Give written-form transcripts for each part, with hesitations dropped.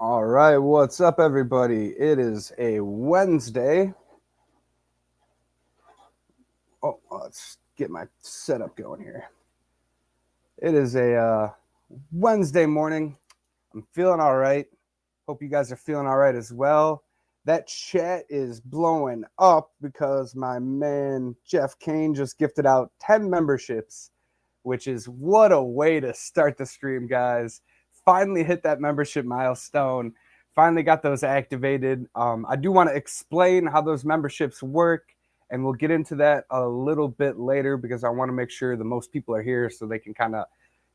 All right, what's up, everybody? It is a Wednesday. Let's get my setup going here. It is a Wednesday morning. I'm feeling all right. Hope you guys are feeling all right as well. That chat is blowing up because my man Jeff Kane just gifted out 10 memberships, which is what a way to start the stream, guys. Finally hit that membership milestone. Finally got those activated. I do want to explain how those memberships work, and we'll get into that a little bit later because I want to make sure the most people are here so they can kind of,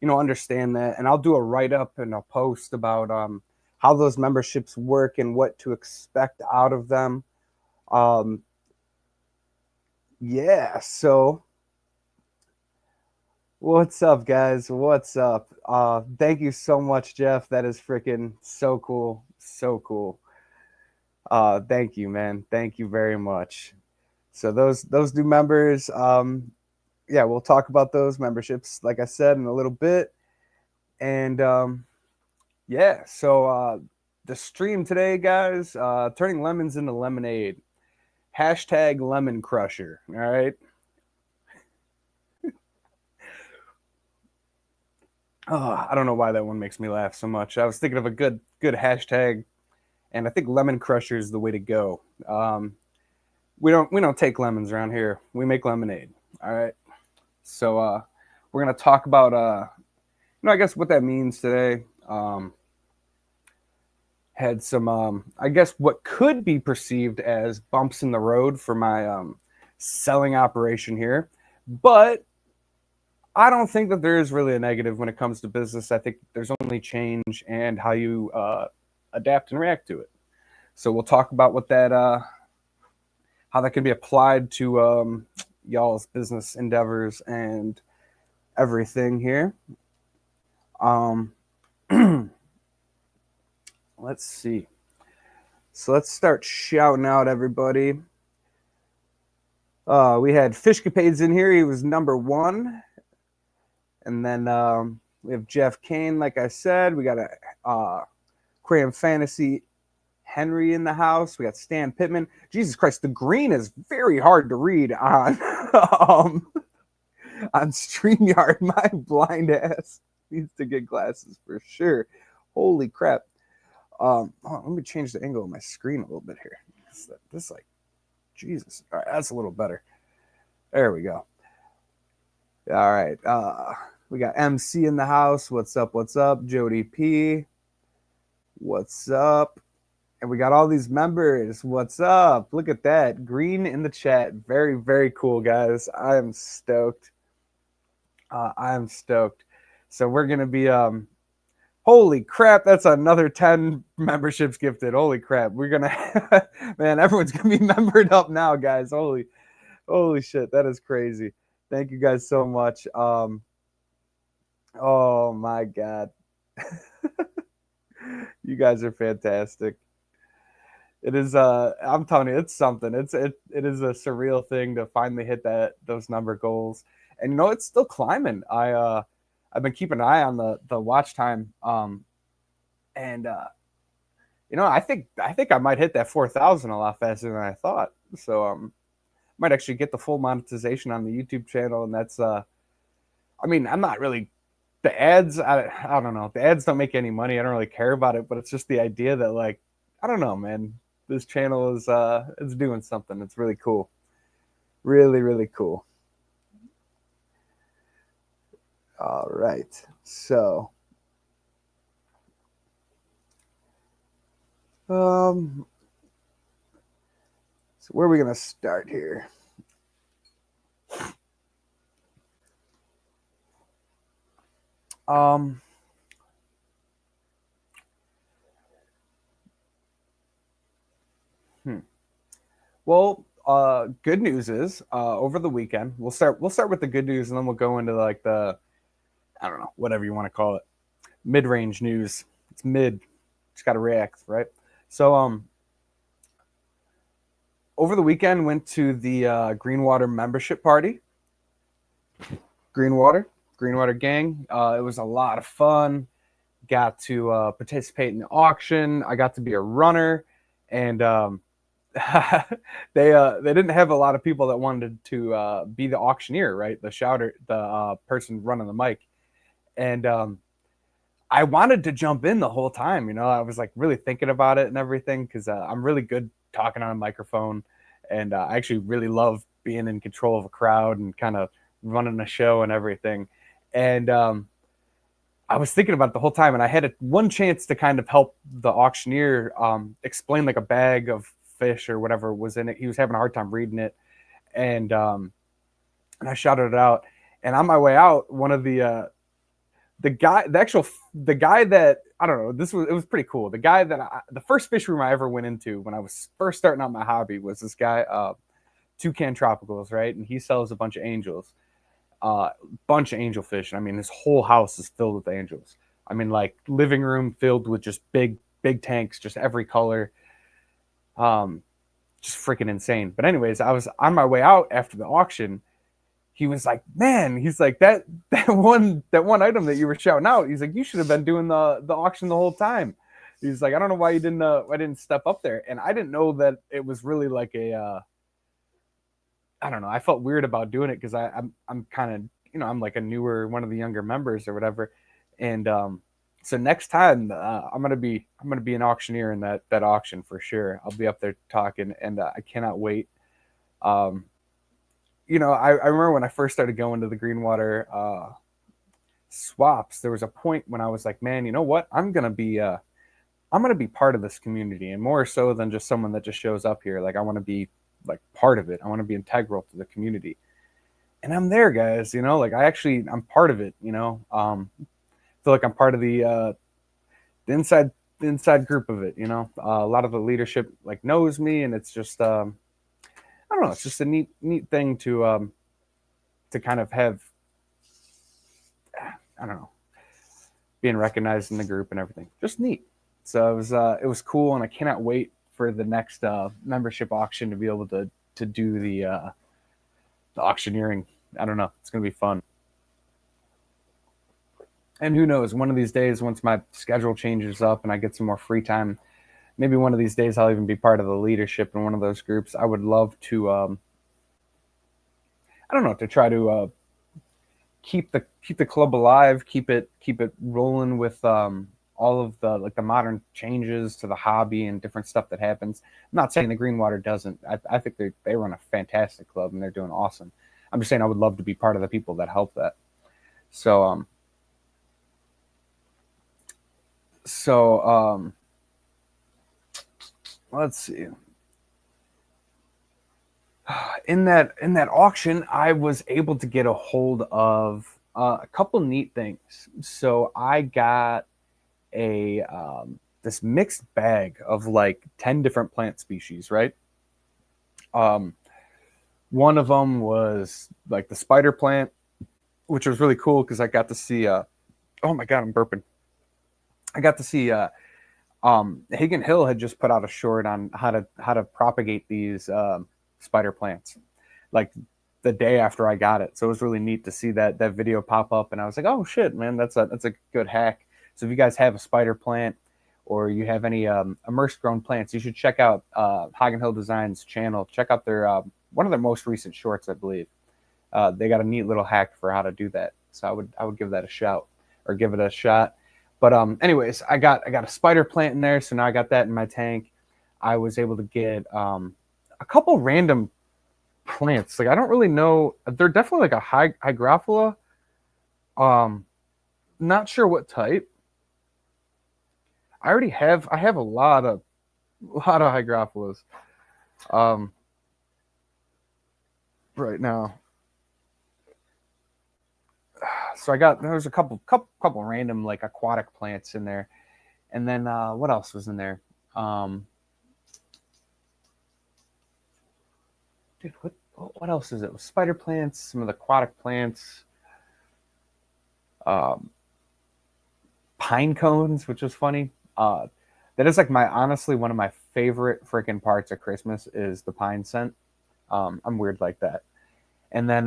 understand that. And I'll do a write up and a post about how those memberships work and what to expect out of them. Um, yeah, so what's up, guys? What's up? Thank you so much, Jeff. That is freaking so cool. So cool. Thank you, man. Thank you very much. So those new members, yeah, we'll talk about those memberships, like I said, in a little bit. And yeah, so the stream today, guys, turning lemons into lemonade. Hashtag lemon crusher. All right. Oh, I don't know why that one makes me laugh so much. I was thinking of a good hashtag, and I think lemon crusher is the way to go. We don't take lemons around here. We make lemonade. All right. So we're gonna talk about I guess what that means today. Had some I guess what could be perceived as bumps in the road for my selling operation here, but I don't think that there is really a negative when it comes to business. I think there's only change and how you adapt and react to it. So we'll talk about what that how that can be applied to y'all's business endeavors and everything here. Um, let's see. So let's start shouting out everybody. We had Fishcapades in here. He was number 1. And then we have Jeff Kane, like I said. We got a Cram Fantasy Henry in the house. We got Stan Pittman. Jesus Christ, the green is very hard to read on on StreamYard. My blind ass needs to get glasses for sure. Holy crap. Let me change the angle of my screen a little bit here. This like, Jesus. All right, that's a little better. There we go. All right. We got MC in the house. What's up? What's up? Jody P. What's up? And we got all these members. What's up? Look at that. Green in the chat. Very, very cool, guys. I am stoked. I'm stoked. So we're going to be, holy crap, that's another 10 memberships gifted. Holy crap. We're going to, man, everyone's going to be membered up now, guys. Holy shit. That is crazy. Thank you guys so much. Oh my God. You guys are fantastic. It is I'm telling you, it's something. It is a surreal thing to finally hit those number goals. And it's still climbing. I've been keeping an eye on the watch time. And I think I might hit that 4,000 a lot faster than I thought. So might actually get the full monetization on the YouTube channel, and that's I'm not really the ads. I don't know. The ads don't make any money. I don't really care about it, but it's just the idea that, like, I don't know, man. This channel is it's doing something. It's really cool. Really, really cool. All right. So where are we gonna start here? Well, good news is over the weekend we'll start with the good news, and then we'll go into like the, I don't know, whatever you want to call it, mid-range news. It's mid. Just got to react, right? So over the weekend went to the Greenwater membership party. Greenwater gang. It was a lot of fun. got to participate in the auction. I got to be a runner, and they didn't have a lot of people that wanted to be the auctioneer, right? The shouter, the person running the mic, and I wanted to jump in the whole time. You know, I was like really thinking about it and everything because I'm really good talking on a microphone, and I actually really love being in control of a crowd and kind of running a show and everything. And I was thinking about it the whole time, and I had one chance to kind of help the auctioneer explain like a bag of fish or whatever was in it. He was having a hard time reading it, and and I shouted it out. And on my way out, one of the guy, the guy that I don't know, it was pretty cool. The guy the first fish room I ever went into when I was first starting out my hobby was this guy, Toucan Tropicals, right? And he sells a bunch of angels. Bunch of angel fish. I mean, his whole house is filled with angels. I mean, like living room filled with just big tanks, just every color. Just freaking insane. But anyways, I was on my way out after the auction. He was like, "Man," he's like, that one item that you were shouting out. He's like, "You should have been doing the auction the whole time." He's like, "I don't know why you didn't step up there." And I didn't know that it was really like a I don't know. I felt weird about doing it because I'm kind of, you know, I'm like a newer one of the younger members or whatever, and so next time I'm gonna be an auctioneer in that auction for sure. I'll be up there talking, and I cannot wait. Um, you know, I remember when I first started going to the Greenwater swaps. There was a point when I was like, man, you know what? I'm gonna be part of this community, and more so than just someone that just shows up here. Like I want to be like part of it. I want to be integral to the community. And I'm there, guys, you know, like I'm part of it, you know. Feel like I'm part of the inside group of it, you know. A lot of the leadership like knows me, and it's just I don't know, it's just a neat thing to kind of have, I don't know, being recognized in the group and everything. Just neat. So it was cool, and I cannot wait for the next membership auction to be able to do the auctioneering. I don't know. It's gonna be fun. And who knows? One of these days, once my schedule changes up and I get some more free time, maybe one of these days I'll even be part of the leadership in one of those groups. I would love to. I don't know, to try to keep the club alive, keep it rolling with all of the like the modern changes to the hobby and different stuff that happens. I'm not saying the Greenwater doesn't. I think they run a fantastic club and they're doing awesome. I'm just saying I would love to be part of the people that help that. So let's see. In that auction, I was able to get a hold of a couple neat things. So I got a this mixed bag of like 10 different plant species, right? One of them was like the spider plant, which was really cool because I got to see oh my god, I'm burping. I got to see Hagen Hill had just put out a short on how to propagate these spider plants, like the day after I got it. So it was really neat to see that video pop up, and I was like, oh shit, man, that's a good hack. So if you guys have a spider plant or you have any immersed grown plants, you should check out Hagen Hill Designs channel. Check out their one of their most recent shorts, I believe. They got a neat little hack for how to do that. So I would give that a shout or give it a shot. But anyways, I got a spider plant in there, so now I got that in my tank. I was able to get a couple random plants. Like I don't really know. They're definitely like a hygrophila. Not sure what type. I have a lot of hygrophilas right now. So there's a couple random like aquatic plants in there, and then what else was in there? Dude, what else is it? Spider plants, some of the aquatic plants, pine cones, which was funny. That is like honestly one of my favorite freaking parts of Christmas is the pine scent. I'm weird like that. And then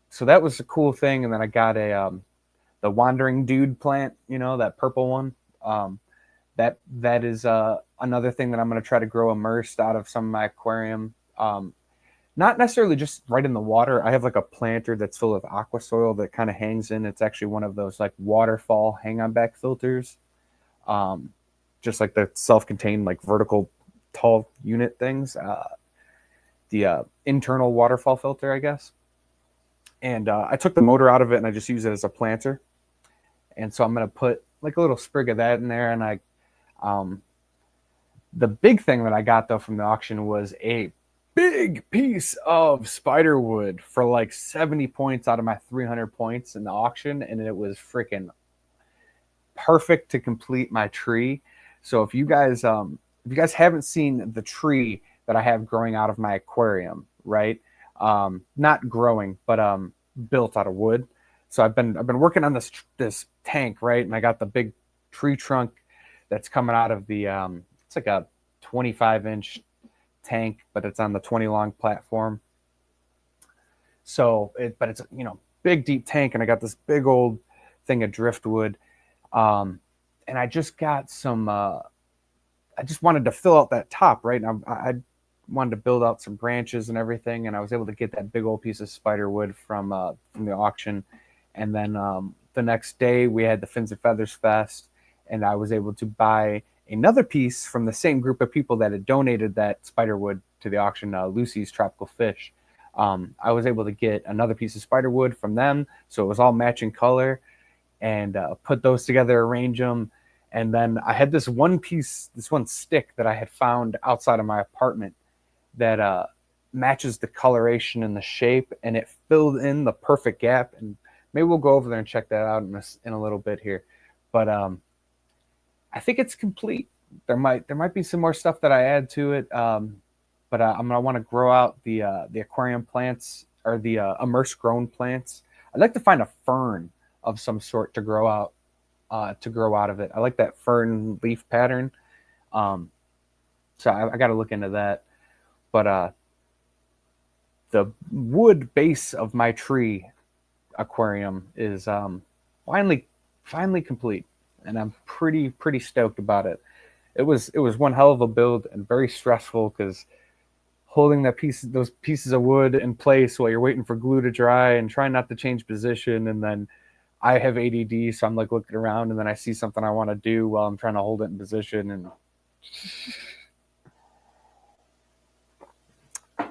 so that was a cool thing. And then I got wandering dude plant, you know, that purple one. That is another thing that I'm going to try to grow immersed out of some of my aquarium. Not necessarily just right in the water. I have like a planter that's full of aqua soil that kind of hangs in. It's actually one of those like waterfall hang on back filters. Just like the self-contained like vertical tall unit things. The internal waterfall filter, I guess. And I took the motor out of it and I just use it as a planter. And so I'm going to put like a little sprig of that in there. And the big thing that I got though from the auction was a big piece of spider wood for like 70 points out of my 300 points in the auction. And it was freaking perfect to complete my tree. So if you guys haven't seen the tree that I have growing out of my aquarium, right? Not growing, but built out of wood. So I've been working on this tank, right? And I got the big tree trunk that's coming out of the it's like a 25-inch tank, but it's on the 20 long platform. So but it's, you know, big deep tank, and I got this big old thing of driftwood. And I just got some I just wanted to fill out that top, right? And I wanted to build out some branches and everything, and I was able to get that big old piece of spider wood from the auction. And then the next day we had the Fins and Feathers Fest, and I was able to buy another piece from the same group of people that had donated that spider wood to the auction, Lucy's Tropical Fish. I was able to get another piece of spider wood from them, so it was all matching color, and put those together, arrange them. And then I had this one stick that I had found outside of my apartment that matches the coloration and the shape, and it filled in the perfect gap. And maybe we'll go over there and check that out in a little bit here. But I think it's complete. There might be some more stuff that I add to it, but I'm gonna want to grow out the aquarium plants, or the immersed grown plants. I'd like to find a fern of some sort to grow out of it. I like that fern leaf pattern. So I got to look into that. But the wood base of my tree aquarium is finally complete, and I'm pretty stoked about it. It was one hell of a build and very stressful, because holding those pieces of wood in place while you're waiting for glue to dry and trying not to change position. And then I have ADD, so I'm like looking around, and then I see something I want to do while I'm trying to hold it in position, and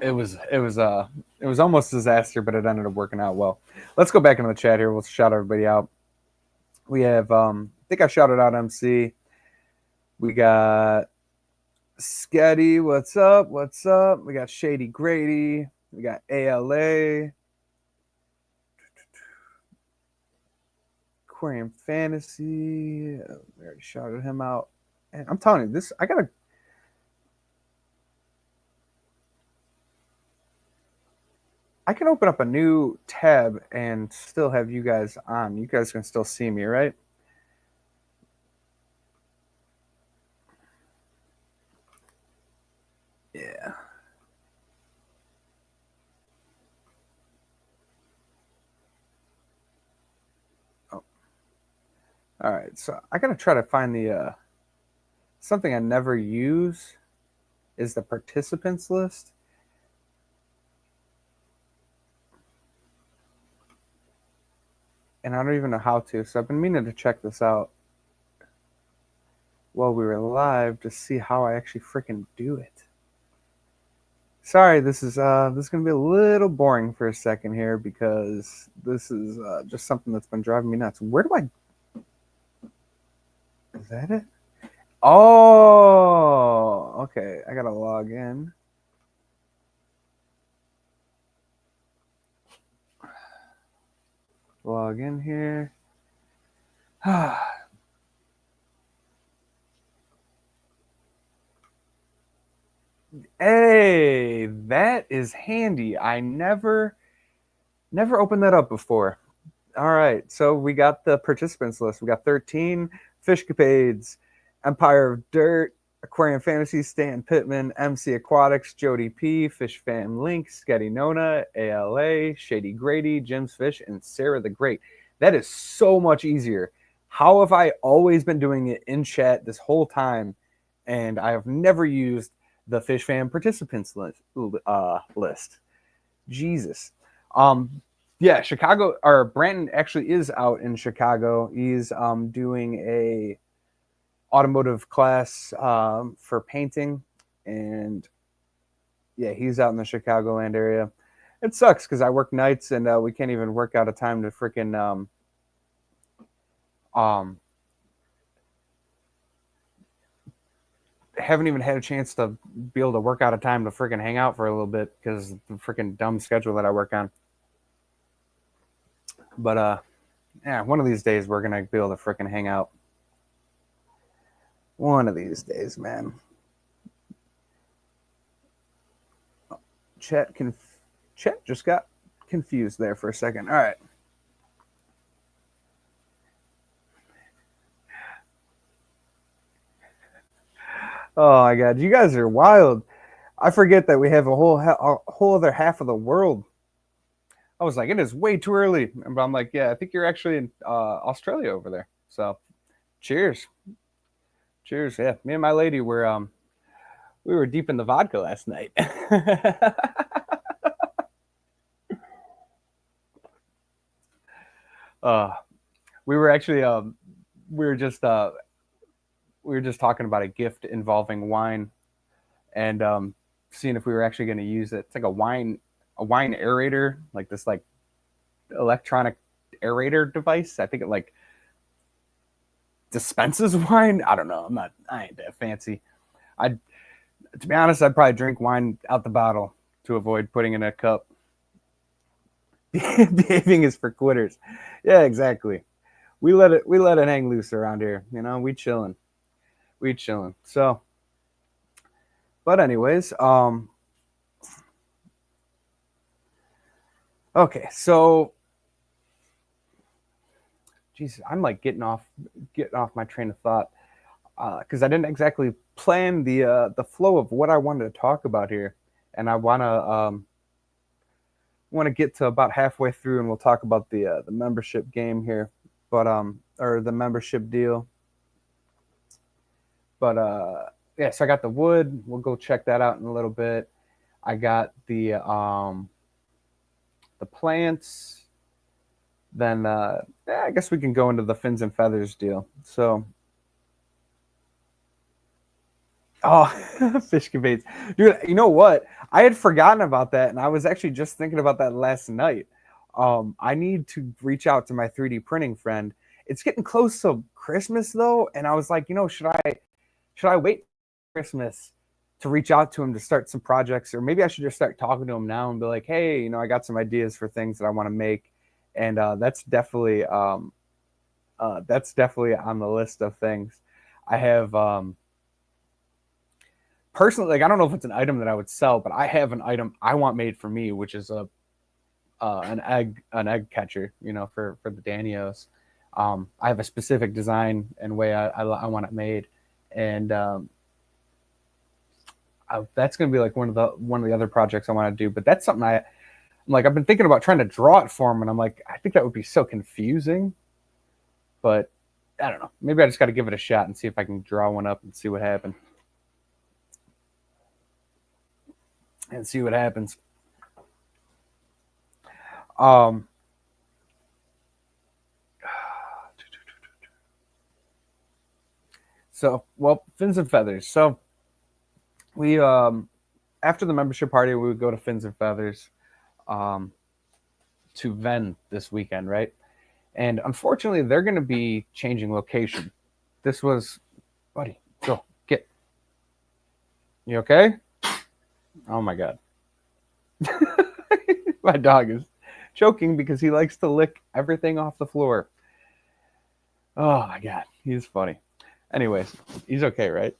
it was almost a disaster, but it ended up working out well. Let's go back into the chat here. We'll shout everybody out. We have I think I shouted out MC. We got Sketty, what's up? What's up? We got Shady Grady. We got ALA. Aquarium Fantasy. We already shouted him out. And I'm telling you, this I can open up a new tab and still have you guys on. You guys can still see me, right? Yeah. Oh. All right. So I got to try to find the something I never use is the participants list. And I don't even know how to. So I've been meaning to check this out while we were live to see how I actually freaking do it. Sorry, this is gonna be a little boring for a second here, because this is just something that's been driving me nuts. Where do I? Is that it? Oh, okay. I gotta log in. Log in here. Hey, that is handy. I never opened that up before. All right, so we got the participants list. We got 13 Fishcapades, Empire of Dirt, Aquarium Fantasy, Stan Pittman, MC Aquatics, Jody P, Fish Fan Link, Sketty Nona, ALA, Shady Grady, Jim's Fish, and Sarah the Great. That is so much easier. How have I always been doing it in chat this whole time, and I have never used the Fish Fam participants list? Jesus. Yeah, Chicago, or Brandon actually is out in Chicago. He's doing a automotive class for painting, and yeah, he's out in the Chicagoland area. It sucks because I work nights and we can't even work out a time to freaking haven't even had a chance to be able to work out a time to freaking hang out for a little bit because the freaking dumb schedule that I work on. But yeah, one of these days we're gonna be able to freaking hang out. One of these days, man. Chat just got confused there for a second. All right. Oh my God, you guys are wild. I forget that we have a whole other half of the world. I was like, it is way too early, but I'm like, yeah, I think you're actually in Australia over there. So, cheers, cheers. Yeah, me and my lady were we were deep in the vodka last night. We were actually we were just talking about a gift involving wine and seeing if we were actually going to use it. It's like a wine aerator, like this like electronic aerator device. I think it like dispenses wine. I don't know. I ain't that fancy. To be honest, I'd probably drink wine out the bottle to avoid putting in a cup. Behaving is for quitters. Yeah, exactly. We let it hang loose around here. You know, we chilling. So, but anyways, okay, so Jesus, I'm like getting off my train of thought because I didn't exactly plan the flow of what I wanted to talk about here, and I want to get to about halfway through, and we'll talk about the membership game here, but or the membership deal. But yeah, so I got the wood. We'll go check that out in a little bit. I got the plants. Then yeah, I guess we can go into the fins and feathers deal. So, oh, fish debates, dude. You know what? I had forgotten about that, and I was actually just thinking about that last night. I need to reach out to my 3D printing friend. It's getting close to Christmas though, and I was like, you know, should I wait for Christmas to reach out to him to start some projects, or maybe I should just start talking to him now and be like, hey, you know, I got some ideas for things that I want to make, and that's definitely on the list of things. I have personally, like, I don't know if it's an item that I would sell, but I have an item I want made for me, which is an egg catcher, you know, for the Danios. I have a specific design and way I want it made, and that's going to be like one of the other projects I want to do. But that's something I'm like, I've been thinking about trying to draw it for him, and I'm like, I think that would be so confusing. But I don't know. Maybe I just got to give it a shot and see if I can draw one up and see what happens. So, well, fins and feathers. So we after the membership party, we would go to Fins and Feathers to Ven this weekend, right? And unfortunately, they're going to be changing location. This was, buddy, go get. You okay? Oh my God. My dog is choking because he likes to lick everything off the floor. Oh my God, he's funny. Anyways, he's okay, right?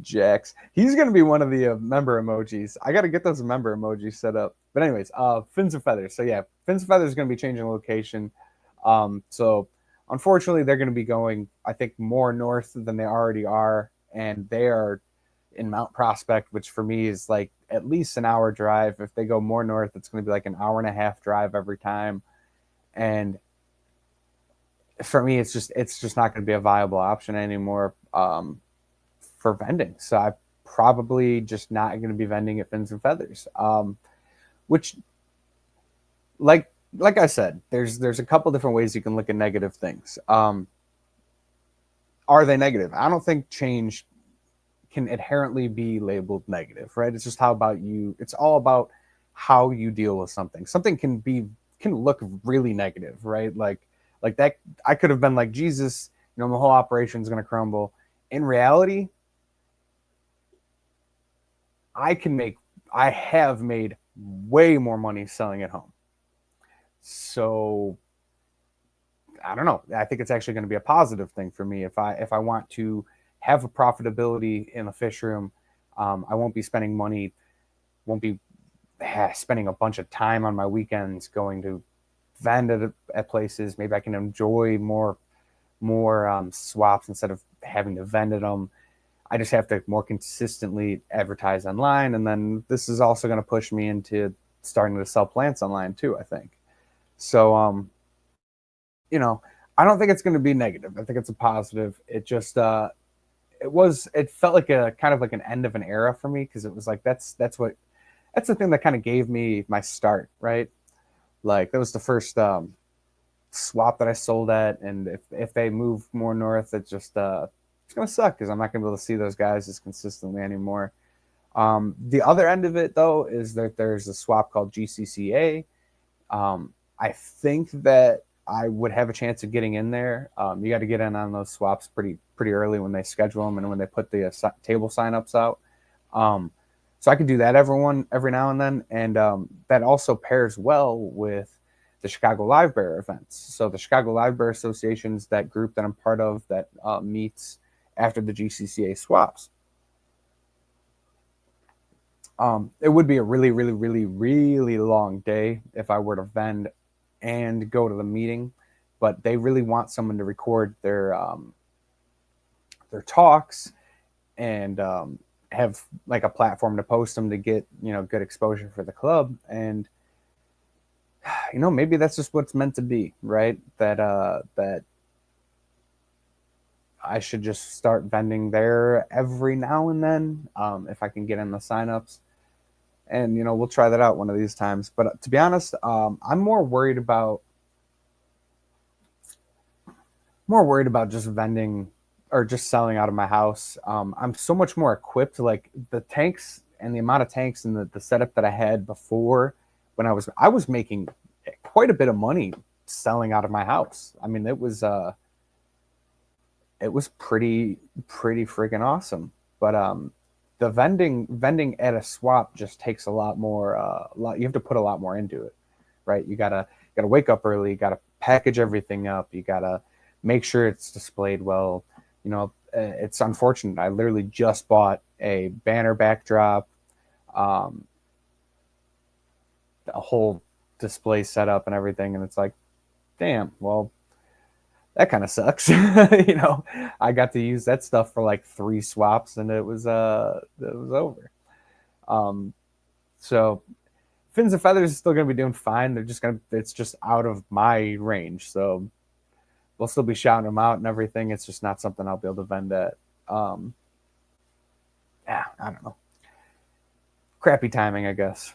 Jax. He's going to be one of the member emojis. I got to get those member emojis set up. But anyways, Fins and Feathers. So yeah, Fins and Feathers is going to be changing location. So unfortunately, they're going to be going, I think, more north than they already are. And they are in Mount Prospect, which for me is like at least an hour drive. If they go more north, it's going to be like an hour and a half drive every time. And for me, it's just not going to be a viable option anymore for vending. So I probably just not going to be vending at Fins and Feathers, which like I said, there's a couple different ways you can look at negative things. Are they negative? I don't think change can inherently be labeled negative, right? It's just how about you. It's all about how you deal with something. Something can look really negative, right? Like that. I could have been like, Jesus, the whole operation is going to crumble. In reality, I have made way more money selling at home. So I don't know. I think it's actually going to be a positive thing for me if I want to have a profitability in the fish room. I won't be spending money, won't be spending a bunch of time on my weekends going to vend at places. Maybe I can enjoy more swaps instead of having to vend at them. I just have to more consistently advertise online, and then this is also going to push me into starting to sell plants online too, I think. So I don't think it's going to be negative. I think it's a positive. It just it felt like a kind of like an end of an era for me, because it was like that's the thing that kind of gave me my start, right? Like that was the first swap that I sold at, and if they move more north, it's gonna suck because I'm not gonna be able to see those guys as consistently anymore. The other end of it though is that there's a swap called GCCA. I think that I would have a chance of getting in there. You got to get in on those swaps pretty early when they schedule them and when they put the table signups out. So I can do that every now and then, and that also pairs well with the Chicago Live Bear events. So the Chicago Live Bear Association is that group that I'm part of that meets after the GCCA swaps. It would be a really, really, really, really long day if I were to vend and go to the meeting, but they really want someone to record their talks and have like a platform to post them to get good exposure for the club. And maybe that's just what's meant to be, right? That I should just start vending there every now and then if I can get in the signups. And we'll try that out one of these times. But to be honest, I'm more worried about just vending or just selling out of my house. I'm so much more equipped. Like the tanks and the amount of tanks and the setup that I had before, when I was making quite a bit of money selling out of my house. I mean, it was pretty freaking awesome. But the vending at a swap just takes a lot more. You have to put a lot more into it, right? You gotta wake up early. You gotta package everything up. You gotta make sure it's displayed well. It's unfortunate. I literally just bought a banner backdrop, a whole display setup and everything, and it's like, damn. Well, that kind of sucks. I got to use that stuff for like 3 swaps, and it was over. So Fins and Feathers is still going to be doing fine. It's just out of my range. So we'll still be shouting them out and everything. It's just not something I'll be able to vend at. I don't know. Crappy timing, I guess.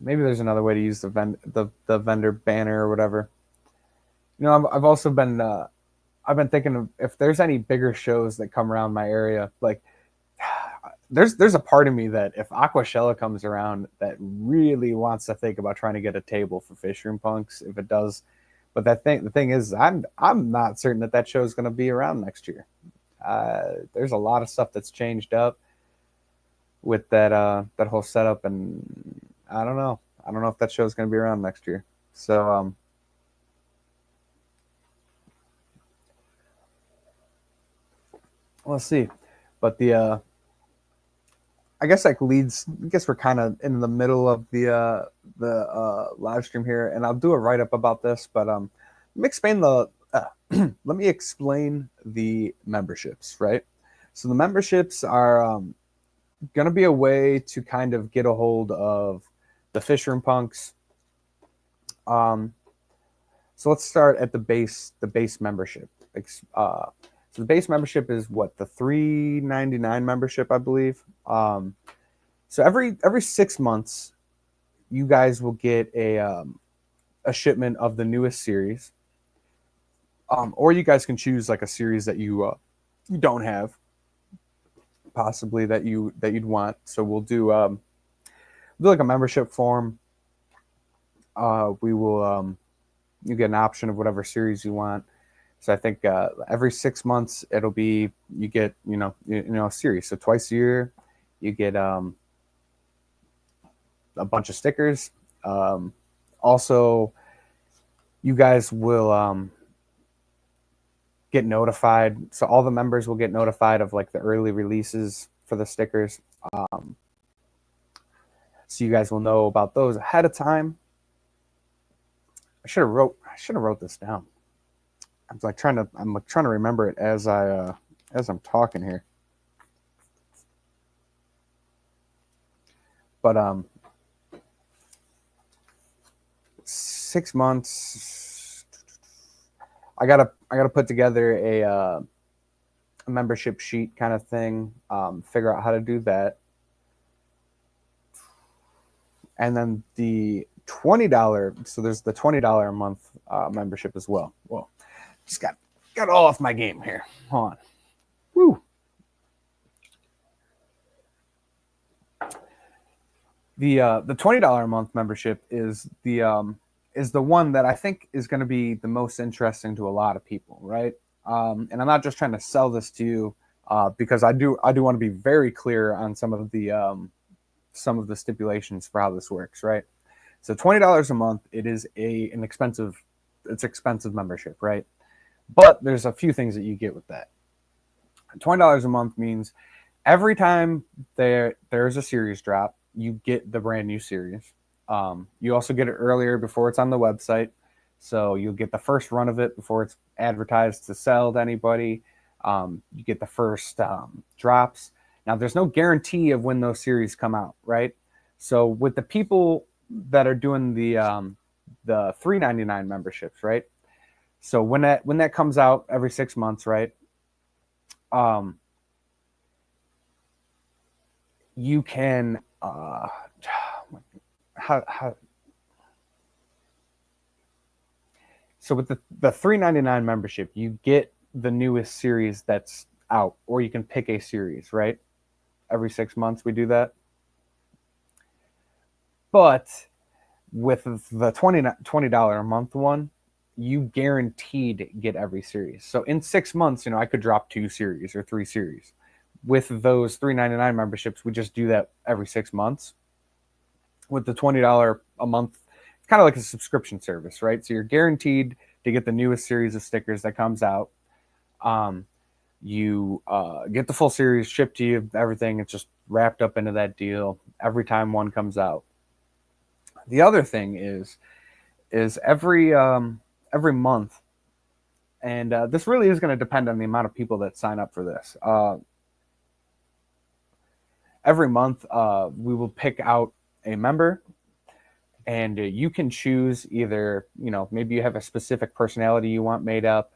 Maybe there's another way to use the vendor banner or whatever. I've also been I've been thinking of if there's any bigger shows that come around my area. Like there's a part of me that if Aquashella comes around that really wants to think about trying to get a table for Fishroom Punks if it does. But the thing is, I'm not certain that show is going to be around next year. There's a lot of stuff that's changed up with that whole setup, and I don't know if that show is going to be around next year. So let's see. But the I guess like leads. I guess we're kind of in the middle of the live stream here, and I'll do a write up about this. But let me explain the let me explain the memberships. Right. So the memberships are going to be a way to kind of get a hold of the Fishroom Punks. So let's start at the base membership. So the base membership is what, the $3.99 membership, I believe. So every 6 months, you guys will get a shipment of the newest series, or you guys can choose like a series that you don't have, possibly that you'd want. So we'll do like a membership form. We will you get an option of whatever series you want. So I think every 6 months it'll be, you get a series. So twice a year you get a bunch of stickers. Also, you guys will get notified. So all the members will get notified of like the early releases for the stickers. So you guys will know about those ahead of time. I should have wrote this down. I'm trying to remember it as I'm talking here. But 6 months, I gotta put together a membership sheet kind of thing. Figure out how to do that, and then the $20. So there's the $20 a month membership as well. Whoa, just got all off my game here. Hold on. Woo. The $20 a month membership is the one that I think is going to be the most interesting to a lot of people, right? And I'm not just trying to sell this to you because I do want to be very clear on some of the stipulations for how this works, right? So $20 a month, it is an expensive membership, right? But there's a few things that you get with that. $20 a month means every time there's a series drop, you get the brand new series. You also get it earlier before it's on the website. So you'll get the first run of it before it's advertised to sell to anybody. You get the first drops. Now, there's no guarantee of when those series come out, right? So with the people that are doing the $3.99 memberships, right? So when that comes out every 6 months, right? You can so with the $3.99 membership, you get the newest series that's out, or you can pick a series, right? Every 6 months we do that. But with the $20 a month one, you guaranteed get every series. So in 6 months, I could drop 2 series or 3 series. With those $3.99 memberships, we just do that every 6 months. With the $20 a month, it's kind of like a subscription service, right? So you're guaranteed to get the newest series of stickers that comes out. You get the full series shipped to you, everything. It's just wrapped up into that deal every time one comes out. The other thing is every month, and this really is going to depend on the amount of people that sign up for this. Every month, we will pick out a member, and you can choose either, maybe you have a specific personality you want made up.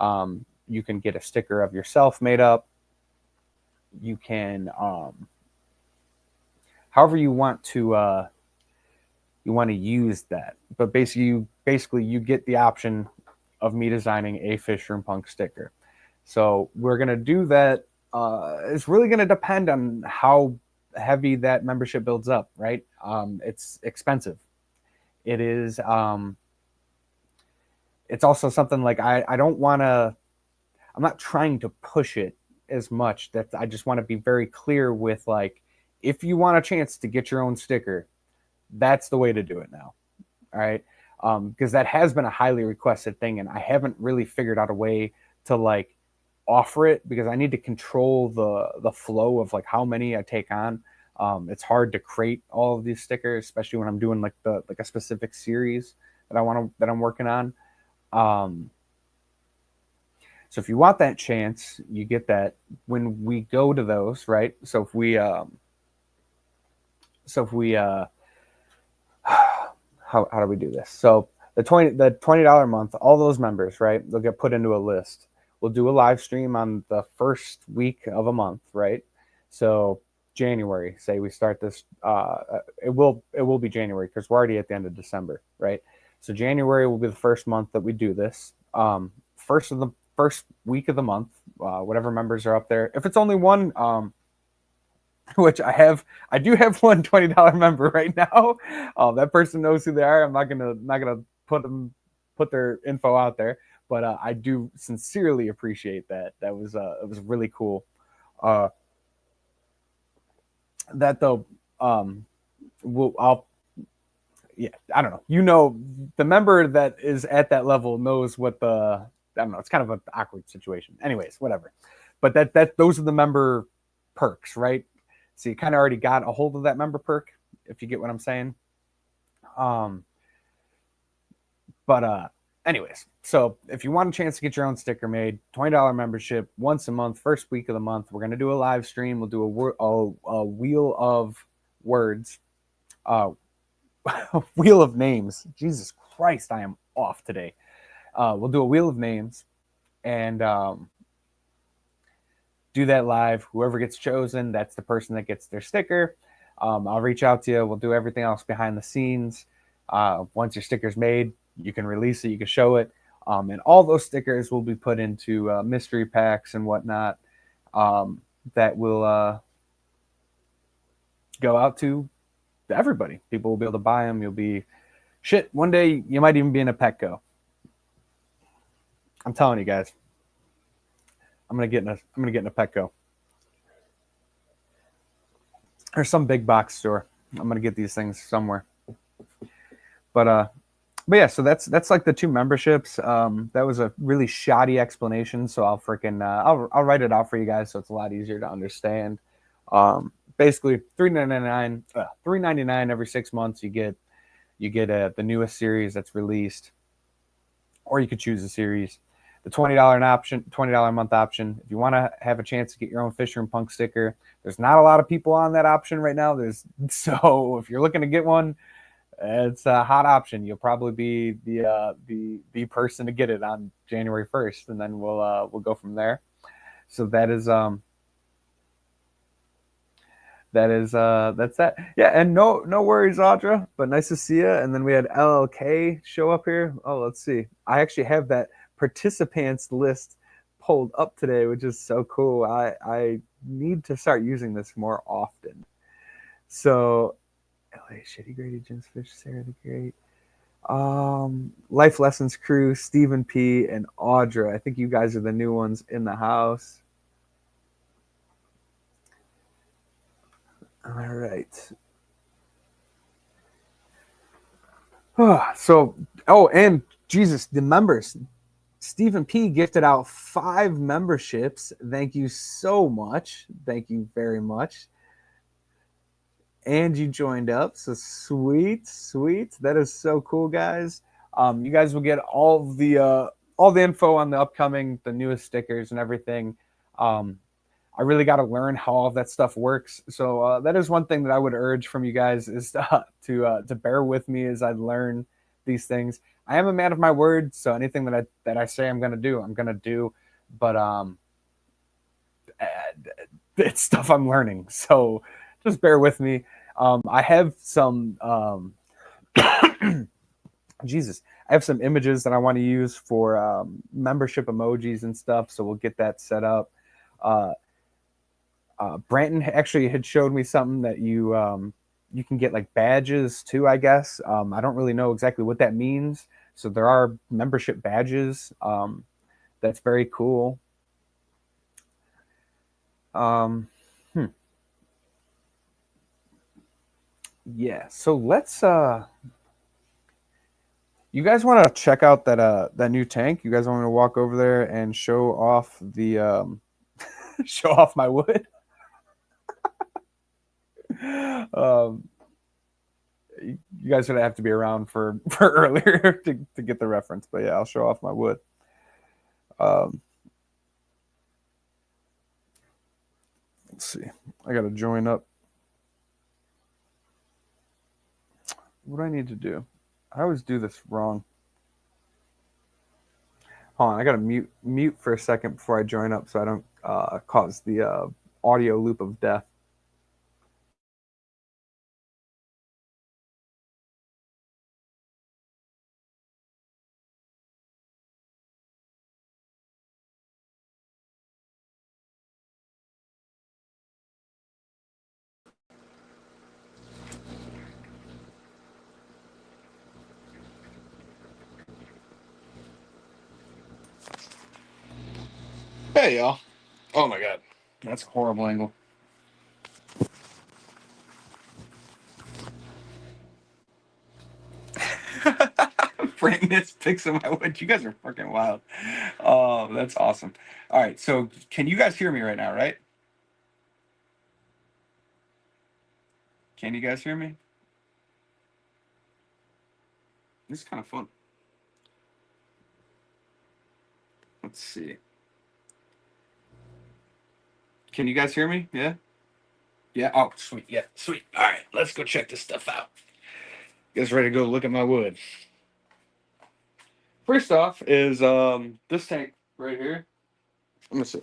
You can get a sticker of yourself made up. You can, however you want to use that. But basically you get the option of me designing a Fishroom Punk sticker. So we're going to do that. It's really going to depend on how heavy that membership builds up, right? It's expensive. It is. It's also something like I don't want to. I'm not trying to push it as much. That I just want to be very clear with, like, if you want a chance to get your own sticker, that's the way to do it now. All right. Because that has been a highly requested thing, and I haven't really figured out a way to offer it, because I need to control the flow of how many I take on. It's hard to create all of these stickers, especially when I'm doing like a specific series that I'm working on. So if you want that chance, you get that when we go to those, right? So if we how do we do this? So the $20 a month, all those members, right? They'll get put into a list. We'll do a live stream on the first week of a month, right? So January, say we start this, it will be January because we're already at the end of December, right? So January will be the first month that we do this. First week of the month, whatever members are up there. If it's only one, which I do have one $20 member right now. That person knows who they are. I'm not gonna put their info out there, but I do sincerely appreciate that. It was really cool. That though, yeah, I don't know. The member that is at that level knows what I don't know. It's kind of an awkward situation. Anyways, whatever. But those are the member perks, right? So you kind of already got a hold of that member perk, if you get what I'm saying. Anyways, so if you want a chance to get your own sticker made, $20 membership once a month, first week of the month, we're gonna do a live stream. We'll do a wheel of words, wheel of names. Jesus Christ, I am off today. We'll do a wheel of names and do that live. Whoever gets chosen, that's the person that gets their sticker. I'll reach out to you. We'll do everything else behind the scenes. Once your sticker's made, you can release it, you can show it. And all those stickers will be put into mystery packs and whatnot that will go out to everybody. People will be able to buy them. You'll be shit. One day you might even be in a Petco. I'm telling you guys. I'm gonna get in a Petco or some big box store. I'm gonna get these things somewhere. But yeah, so that's like the two memberships. That was a really shoddy explanation, so I'll write it out for you guys so it's a lot easier to understand. Basically, $3.99 every 6 months. You get the newest series that's released, or you could choose a series. The $20 a month option. If you want to have a chance to get your own Fishroom Punk sticker, there's not a lot of people on that option right now. So if you're looking to get one, it's a hot option. You'll probably be the person to get it on January 1st, and then we'll go from there. So that's that. Yeah, and no worries, Audra. But nice to see you. And then we had LLK show up here. Oh, let's see. I actually have that participants list pulled up today, which is so cool. I need to start using this more often. So, LA Shitty Grady, Jim's Fish, Sarah the Great, Life Lessons Crew, Stephen P, and Audra. I think you guys are the new ones in the house. All right. And Jesus, the members. Stephen P gifted out 5 memberships. Thank you so much. Thank you very much. And you joined up, so sweet. That is so cool, guys. You guys will get all the info on the newest stickers and everything. I really got to learn how all of that stuff works. So that is one thing that I would urge from you guys is to bear with me as I learn these things. I am a man of my word, so anything that I say I'm gonna do. But it's stuff I'm learning, so just bear with me. I have some Jesus. I have some images that I want to use for membership emojis and stuff, so we'll get that set up. Branton actually had showed me something that you can get like badges too, I guess. I don't really know exactly what that means. So there are membership badges. That's very cool. Yeah, so let's you guys want to check out that new tank? You guys want me to walk over there and show off the show off my wood? um, you guys are gonna have to be around for earlier to get the reference, but yeah, I'll show off my wood. Um, let's see. I gotta join up. What do I need to do? I always do this wrong. Hold on, I gotta mute for a second before I join up so I don't cause the audio loop of death. Hey, y'all. Oh my god. That's a horrible angle. Bring this pics of my wood. You guys are fucking wild. Oh, that's awesome. All right, so can you guys hear me right now, right? Can you guys hear me? This is kind of fun. Let's see. Can you guys hear me? Yeah? Yeah? Oh, sweet. Yeah, sweet. All right, let's go check this stuff out. You guys ready to go look at my wood? First off is this tank right here. I'm gonna see.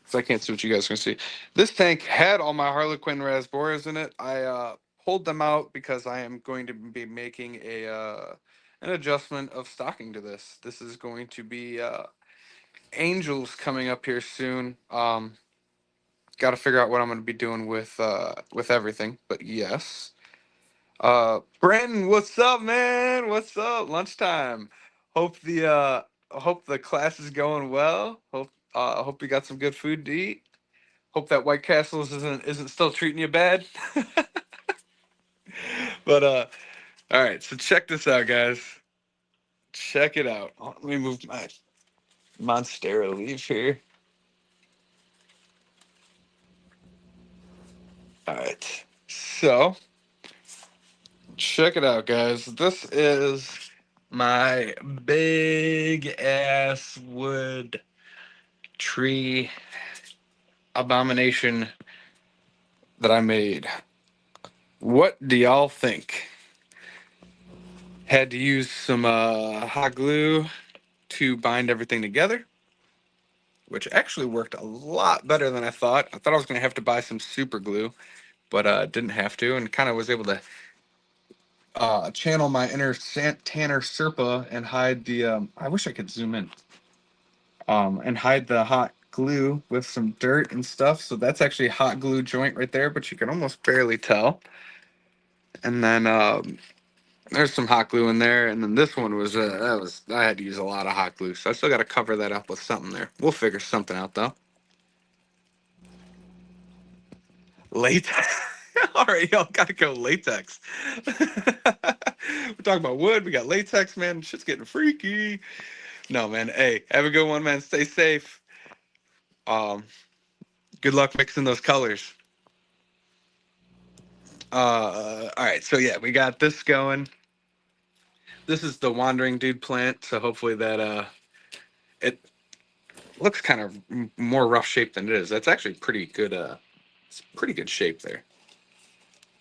So I can't see what you guys can see. This tank had all my Harlequin raspberries in it. I pulled them out because I am going to be making a an adjustment of stocking to this. This is going to be angels coming up here soon. Got to figure out what I'm going to be doing with everything. But yes. Brandon, what's up, man? What's up? Lunchtime. Hope the class is going well. Hope you got some good food to eat. Hope that White Castles isn't still treating you bad. But all right, so check this out, guys. Check it out. Oh, let me move my Monstera leaf here. All right. So check it out, guys. This is my big ass wood tree abomination that I made. What do y'all think? Had to use some hot glue to bind everything together, which actually worked a lot better than I thought. I thought I was going to have to buy some super glue, but didn't have to, and kind of was able to channel my inner Tanner Serpa and hide the. I wish I could zoom in. And hide the hot glue with some dirt and stuff. So that's actually a hot glue joint right there, but you can almost barely tell. And then there's some hot glue in there, and then this one was I had to use a lot of hot glue, so I still got to cover that up with something there. We'll figure something out though. Latex. All right, y'all gotta go latex. We're talking about wood. We got latex, man. Shit's getting freaky. No, man. Hey, have a good one, man. Stay safe. Um, Good luck mixing those colors. All right. So yeah, we got this going. This is the wandering dude plant. So hopefully that it looks kind of more rough shape than it is. That's actually pretty good. It's pretty good shape there.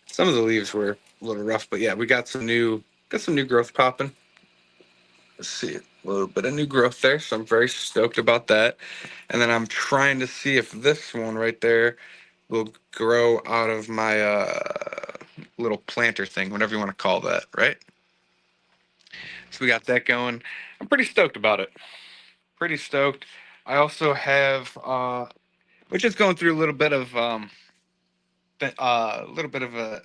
Some of the leaves were a little rough, but yeah, we got some new growth popping. Let's see, a little bit of new growth there, so I'm very stoked about that. And then I'm trying to see if this one right there will grow out of my little planter thing, whatever you want to call that, right? So we got that going. I'm pretty stoked about it. Pretty stoked. I also have we're just going through a little bit of a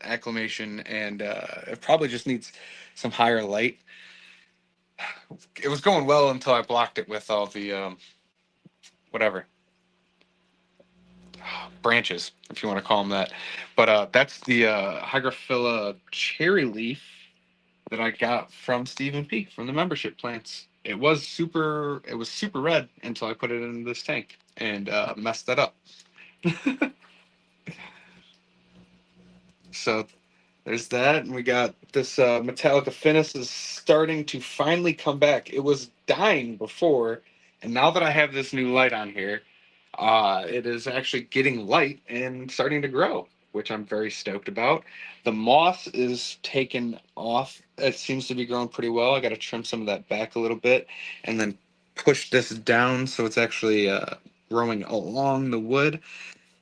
acclimation, and it probably just needs some higher light. It was going well until I blocked it with all the whatever branches, if you want to call them that. But that's the Hygrophila cherry leaf that I got from Stephen P from the membership plants. It was super red until I put it in this tank and messed that up. So there's that, and we got this Metallica Finis is starting to finally come back. It was dying before, and now that I have this new light on here, it is actually getting light and starting to grow, which I'm very stoked about. The moss is taken off. It seems to be growing pretty well. I got to trim some of that back a little bit, and then push this down so it's actually growing along the wood.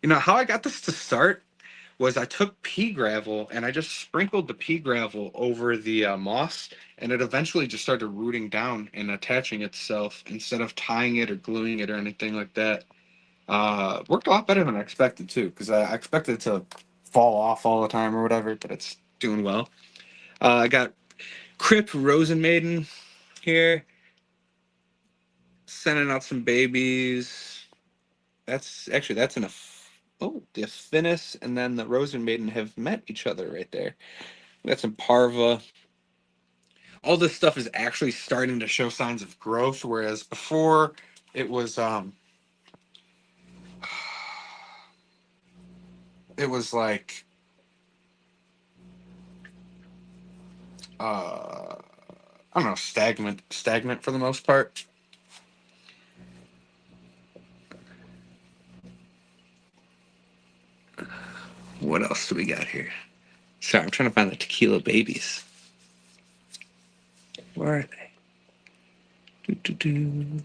You know how I got this to start was I took pea gravel and I just sprinkled the pea gravel over the moss, and it eventually just started rooting down and attaching itself instead of tying it or gluing it or anything like that. Worked a lot better than I expected too, because I expected it to fall off all the time or whatever, but it's doing well. I got Crip Rosen Maiden here, sending out some babies. That's in a oh, the Affinis and then the Rosen Maiden have met each other right there. We got some Parva. All this stuff is actually starting to show signs of growth, whereas before it was it was like I don't know, stagnant for the most part. What else do we got here? Sorry, I'm trying to find the tequila babies. Where are they? Doo-doo-doo.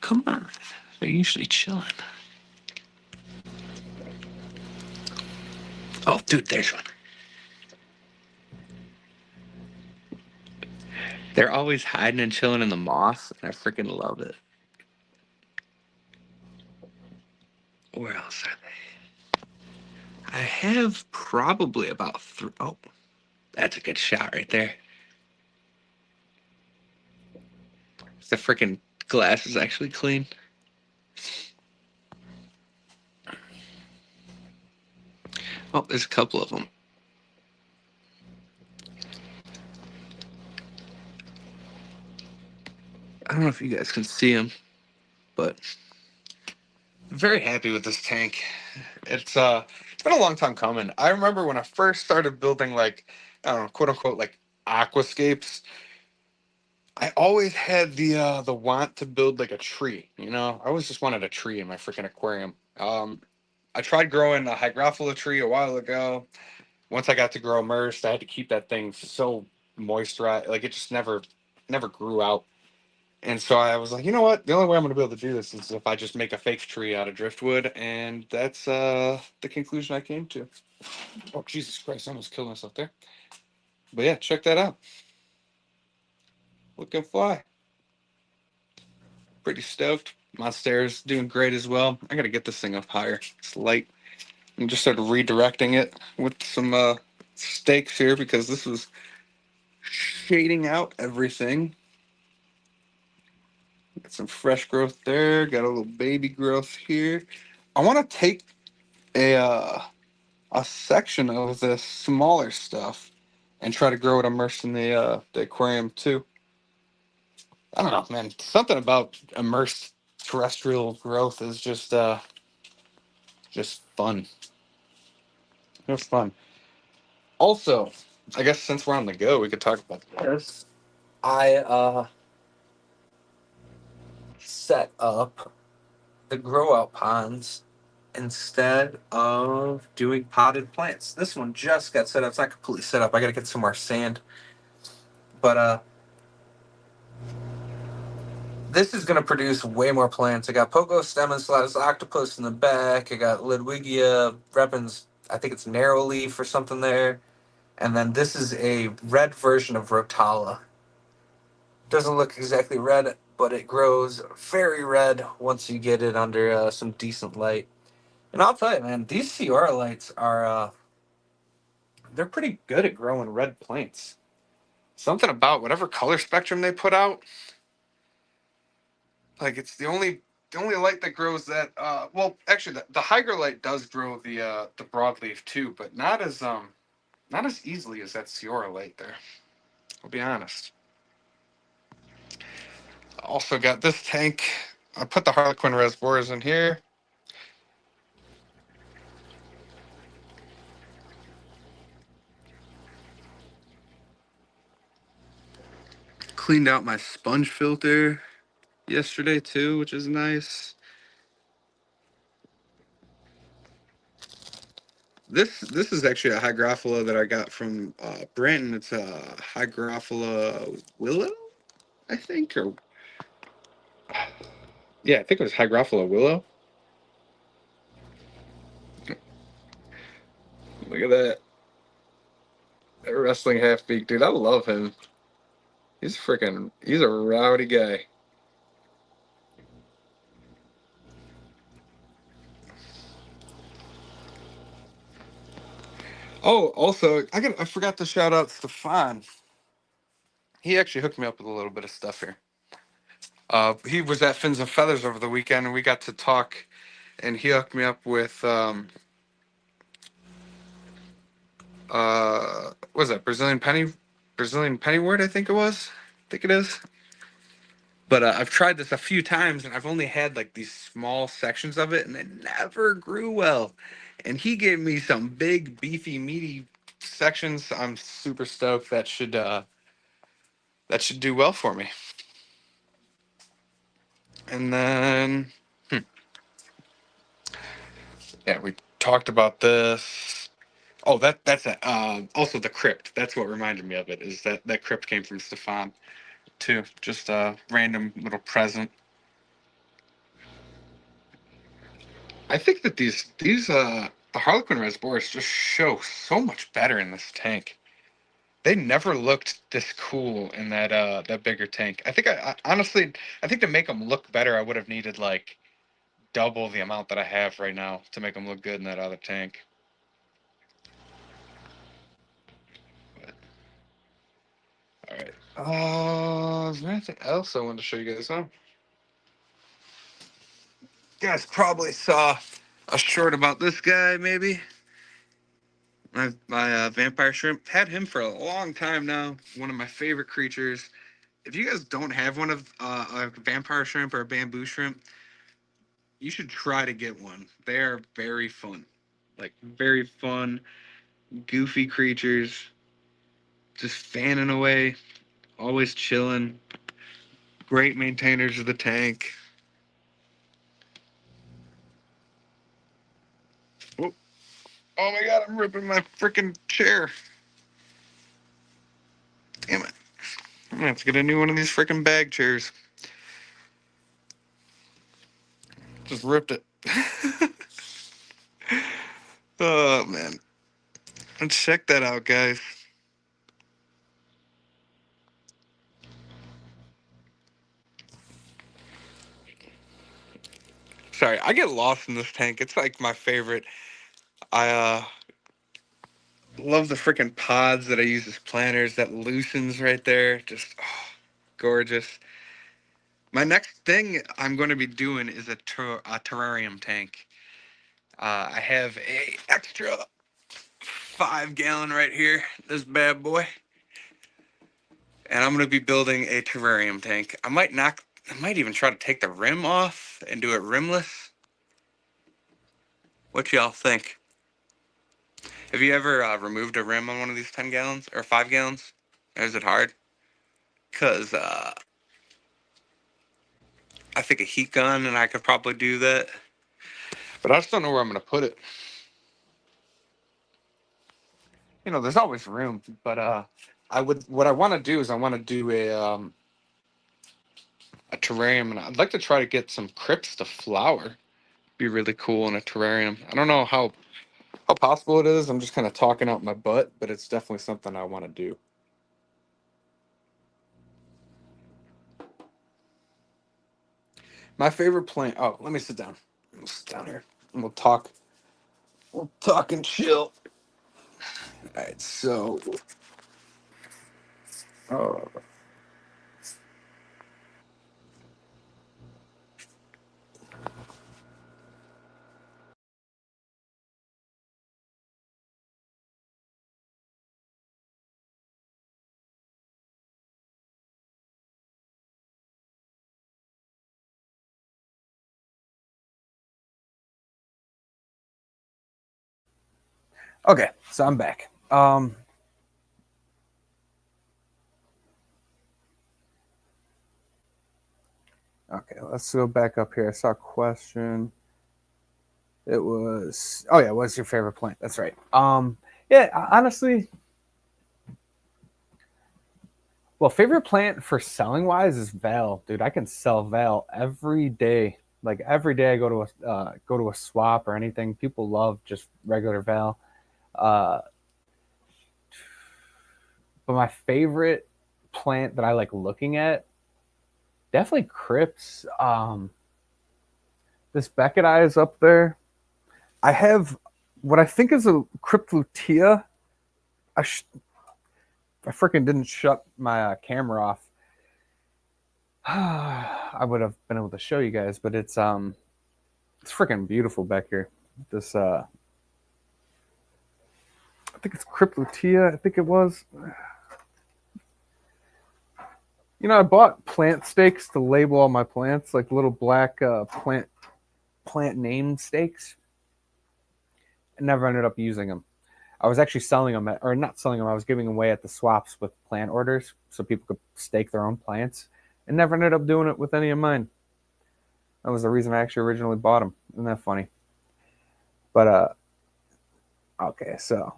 Come on. They're usually chilling. Oh, dude, there's one. They're always hiding and chilling in the moss, and I freaking love it. Where else are they? I have probably about three. Oh, that's a good shot right there. The freaking glass is actually clean. Oh, there's a couple of them. I don't know if you guys can see them, but I'm very happy with this tank. It's been a long time coming. I remember when I first started building like I don't know, quote unquote like aquascapes. I always had the want to build like a tree. You know, I always just wanted a tree in my freaking aquarium. I tried growing a hygrophila tree a while ago. Once I got to grow immersed, I had to keep that thing so moisturized, like it just never grew out. And so I was like, you know what? The only way I'm going to be able to do this is if I just make a fake tree out of driftwood, and that's the conclusion I came to. Oh Jesus Christ! I almost killed myself there. But yeah, check that out. Looking fly. Pretty stoked. My stairs doing great as well. I got to get this thing up higher. It's light. And just started redirecting it with some stakes here because this was shading out everything. Got some fresh growth there. Got a little baby growth here. I want to take a section of the smaller stuff and try to grow it immersed in the aquarium too. I don't know, man. Something about immersed terrestrial growth is just fun. It's fun. Also, I guess since we're on the go, we could talk about this. I set up the grow out ponds instead of doing potted plants. This one just got set up. It's not completely set up. I gotta get some more sand. But this is gonna produce way more plants. I got Pogo Stemmonslatus Octopus in the back. I got Ludwigia Repens, I think it's narrow leaf or something there. And then this is a red version of Rotala. Doesn't look exactly red, but it grows very red once you get it under some decent light. And I'll tell you, man, these Sierra lights are they're pretty good at growing red plants. Something about whatever color spectrum they put out, like it's the only light that grows that. Well, actually, the Hydra light does grow the broadleaf too, but not as easily as that Sierra light there. I'll be honest. Also got this tank. I put the Harlequin reservoirs in here. Cleaned out my sponge filter yesterday too, which is nice. This is actually a Hygrophila that I got from Branton. It's a Hygrophila willow, I think, or yeah, I think it was Hygrophila willow. Look at that wrestling half beak, dude. I love him. He's a rowdy guy. Oh, also, I forgot to shout out Stefan. He actually hooked me up with a little bit of stuff here. He was at Fins and Feathers over the weekend, and we got to talk, and he hooked me up with what was that Brazilian pennywort? I think it was. I think it is. But I've tried this a few times, and I've only had like these small sections of it, and it never grew well. And he gave me some big, beefy, meaty sections. I'm super stoked. That should do well for me. And then, yeah, we talked about this. Oh, that's it. Also the crypt. That's what reminded me of it. Is that crypt came from Stefan too? Just a random little present. I think that these the Harlequin reservoirs just show so much better in this tank. They never looked this cool in that bigger tank. I honestly I think to make them look better, I would have needed like double the amount that I have right now to make them look good in that other tank. But, all right. Is there anything else I wanted to show you guys? Huh? You guys probably saw a short about this guy, maybe. My vampire shrimp. Had him for a long time now. One of my favorite creatures. If you guys don't have one of a vampire shrimp or a bamboo shrimp, you should try to get one. They are very fun. Like, very fun, goofy creatures. Just fanning away, always chilling. Great maintainers of the tank. Oh, oh my god, I'm ripping my freaking chair. Damn it. I'm gonna have to get a new one of these freaking bag chairs. Just ripped it. Oh man. Let's check that out, guys. Sorry, I get lost in this tank. It's like my favorite. I love the freaking pods that I use as planters. That loosens right there. Just gorgeous. My next thing I'm going to be doing is a terrarium tank. I have a extra 5 gallon right here. This bad boy. And I'm going to be building a terrarium tank. I might even try to take the rim off and do it rimless. What y'all think? Have you ever removed a rim on one of these 10 gallons or 5 gallons? Is it hard? Because I think a heat gun and I could probably do that. But I just don't know where I'm going to put it. You know, there's always room. But what I want to do is I want to do a terrarium, and I'd like to try to get some crypts to flower. Be really cool in a terrarium. I don't know how possible it is. I'm just kind of talking out my butt, but it's definitely something I want to do. My favorite plant. Oh, let me sit down. We'll sit down here and we'll talk. We'll talk and chill. All right. So, oh, Okay, so I'm back. Okay, let's go back up here. I saw a question. It was, oh yeah, what's your favorite plant? That's right. Yeah, honestly, well, favorite plant for selling wise is Val, dude. I can sell Val every day. Like every day, I go to a swap or anything. People love just regular Val. Uh, but my favorite plant that I like looking at, definitely Crips. This Beckett eye is up there. I have what I think is a Cryptlutea. I I freaking didn't shut my camera off. I would have been able to show you guys, but it's freaking beautiful back here. This I think it's Cryptlutea. I think it was. You know, I bought plant stakes to label all my plants, like little black plant name stakes. I never ended up using them. I was actually selling them, or not selling them. I was giving them away at the swaps with plant orders, so people could stake their own plants. And never ended up doing it with any of mine. That was the reason I actually originally bought them. Isn't that funny? But okay, so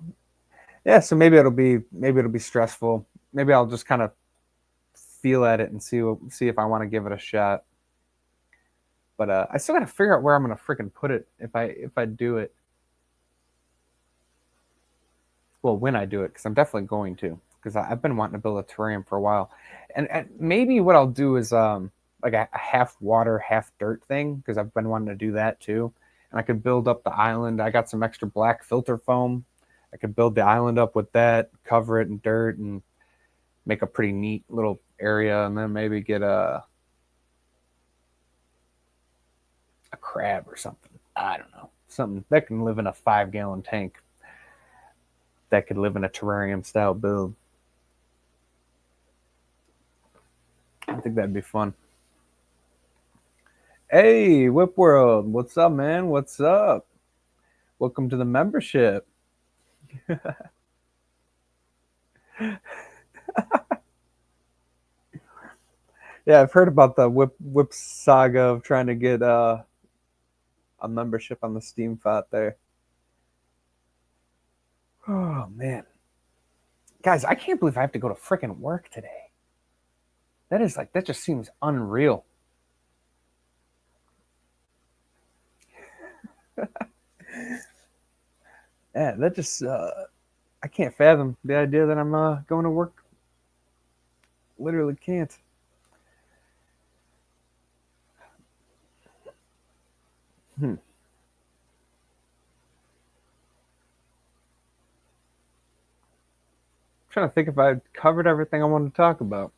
yeah, so maybe it'll be stressful. Maybe I'll just kind of feel at it and see if I want to give it a shot. But I still got to figure out where I'm gonna freaking put it if I do it. Well, when I do it, because I'm definitely going to. Because I've been wanting to build a terrarium for a while, and maybe what I'll do is like a half water, half dirt thing, because I've been wanting to do that too. And I could build up the island. I got some extra black filter foam. I could build the island up with that, cover it in dirt, and make a pretty neat little area, and then maybe get a crab or something. I don't know, something that can live in a 5 gallon tank. That could live in a terrarium style build. I think that'd be fun. Hey, Whip World, what's up, man? What's up? Welcome to the membership. Yeah, I've heard about the Whip saga of trying to get a membership on the Steam Fat there. Oh man, guys, I can't believe I have to go to freaking work today. That just seems unreal. Yeah, that just I can't fathom the idea that I'm going to work. Literally can't. Hmm. I'm trying to think if I covered everything I wanted to talk about.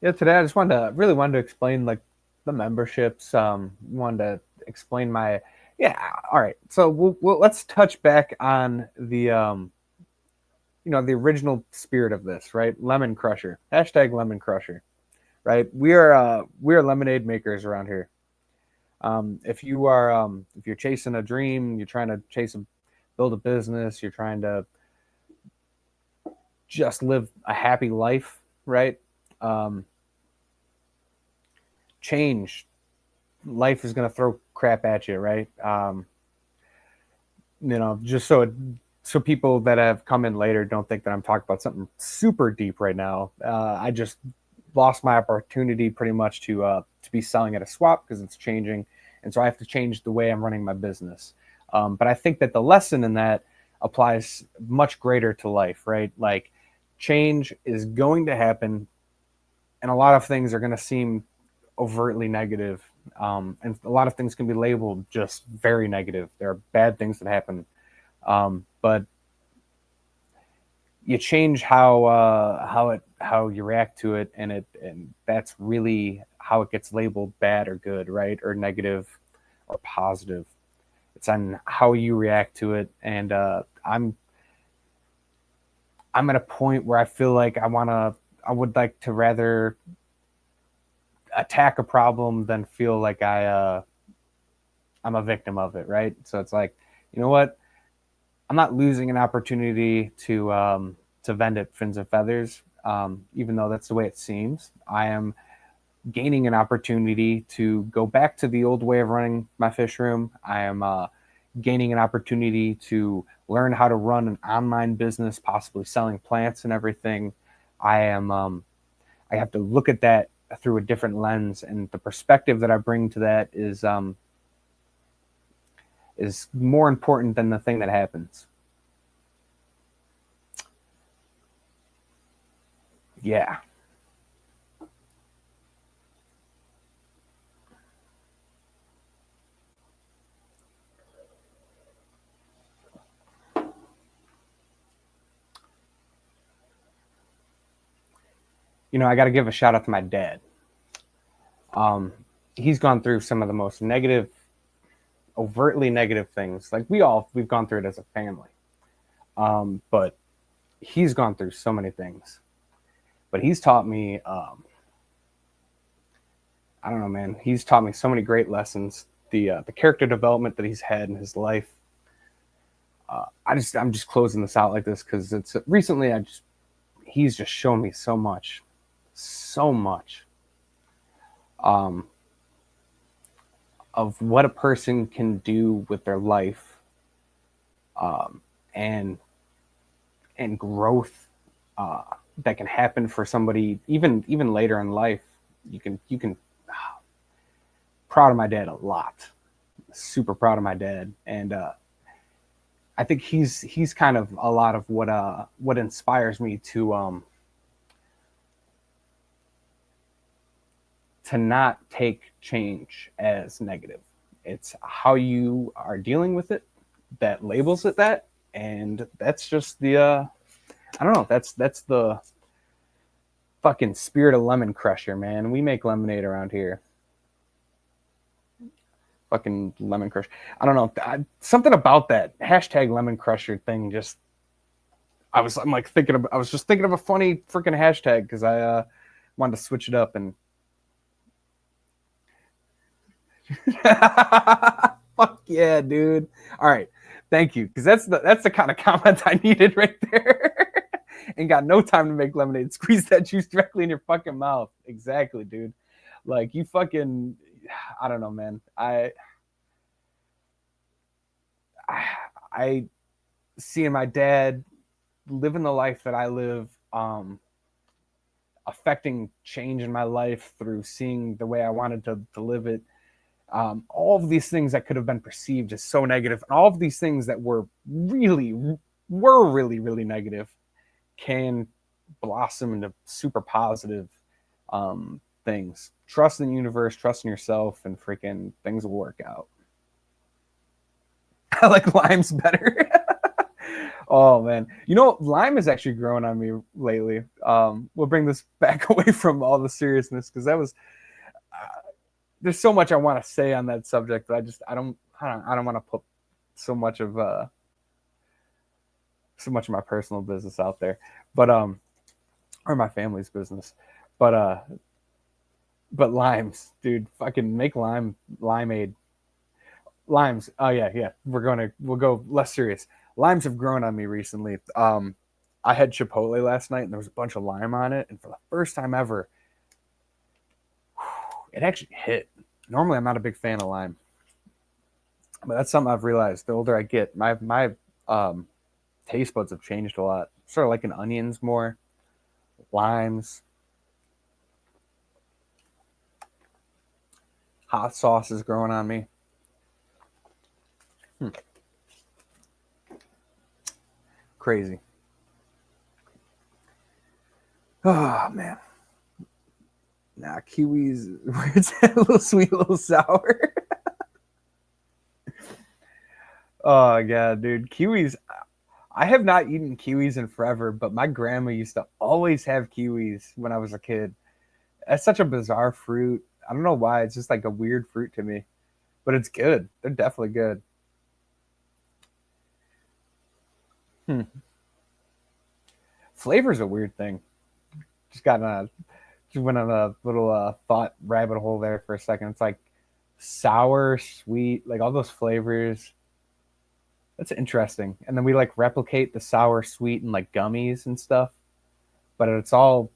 Yeah, today I just really wanted to explain like the memberships. Wanted to explain my yeah. All right, so let's touch back on the the original spirit of this, right? Lemon Crusher. Hashtag Lemon Crusher. Right? We are lemonade makers around here. If you're chasing a dream, you're trying to build a business, you're trying to just live a happy life, right? Um, change life is going to throw crap at you, right? Just so people that have come in later don't think that I'm talking about something super deep right now. I just lost my opportunity pretty much to be selling at a swap because it's changing, and so I have to change the way I'm running my business. But I think that the lesson in that applies much greater to life, right? Like change is going to happen, and a lot of things are going to seem overtly negative. And a lot of things can be labeled just very negative. There are bad things that happen, but you change how you react to it, and that's really how it gets labeled bad or good, right, or negative or positive. It's on how you react to it, and I'm at a point where I feel like I would like to rather attack a problem than feel like I'm a victim of it, right? So it's like, you know what? I'm not losing an opportunity to vend at Fins and Feathers, even though that's the way it seems. I am gaining an opportunity to go back to the old way of running my fish room. I am gaining an opportunity to learn how to run an online business, possibly selling plants and everything. I am I have to look at that through a different lens, and the perspective that I bring to that is more important than the thing that happens. Yeah. You know, I got to give a shout out to my dad. Um, he's gone through some of the most negative, overtly negative things. Like we've gone through it as a family. But he's gone through so many things. But he's taught me, I don't know, man. He's taught me so many great lessons. The character development that he's had in his life. I'm just closing this out like this because it's recently he's just shown me so much, so much. Um, of what a person can do with their life, um, and growth, uh, that can happen for somebody even later in life. You can proud of my dad a lot. Super proud of my dad, and I think he's kind of a lot of what inspires me to not take change as negative. It's how you are dealing with it that labels it that, and that's just the I don't know. That's the fucking spirit of Lemon Crusher, man. We make lemonade around here. Fucking Lemon Crusher. I don't know. Something about that hashtag Lemon Crusher thing. Just I'm like thinking of. I was just thinking of a funny freaking hashtag because I wanted to switch it up and. Fuck yeah, dude. All right, thank you, because that's the kind of comment I needed right there. And got no time to make lemonade. Squeeze that juice directly in your fucking mouth. Exactly, dude. Like you fucking, I don't know, man. I seeing my dad living the life that I live, affecting change in my life through seeing the way I wanted to live it. All of these things that could have been perceived as so negative, and all of these things that were really negative, can blossom into super positive, things. Trust in the universe, trust in yourself, and freaking things will work out. I like limes better. Oh man, you know lime is actually growing on me lately. We'll bring this back away from all the seriousness because that was there's so much I want to say on that subject, but I don't want to put so much of my personal business out there, but or my family's business, but limes, dude, fucking make limeade, limes. Oh yeah, yeah, we'll go less serious. Limes have grown on me recently. I had Chipotle last night and there was a bunch of lime on it, and for the first time ever, it actually hit. Normally, I'm not a big fan of lime, but that's something I've realized. The older I get, my taste buds have changed a lot. Sort of liking onions more, limes, hot sauce is growing on me. Hmm. Crazy. Oh man. Nah, kiwis. Where's that little sweet, little sour? Oh god, dude, kiwis. I have not eaten kiwis in forever, but my grandma used to always have kiwis when I was a kid. That's such a bizarre fruit. I don't know why. It's just like a weird fruit to me, but it's good. They're definitely good. Hmm. Flavor's a weird thing. Just got on a just went on a little thought rabbit hole there for a second. It's like sour, sweet, like all those flavors. That's interesting. And then we like replicate the sour, sweet, and like gummies and stuff. But it's all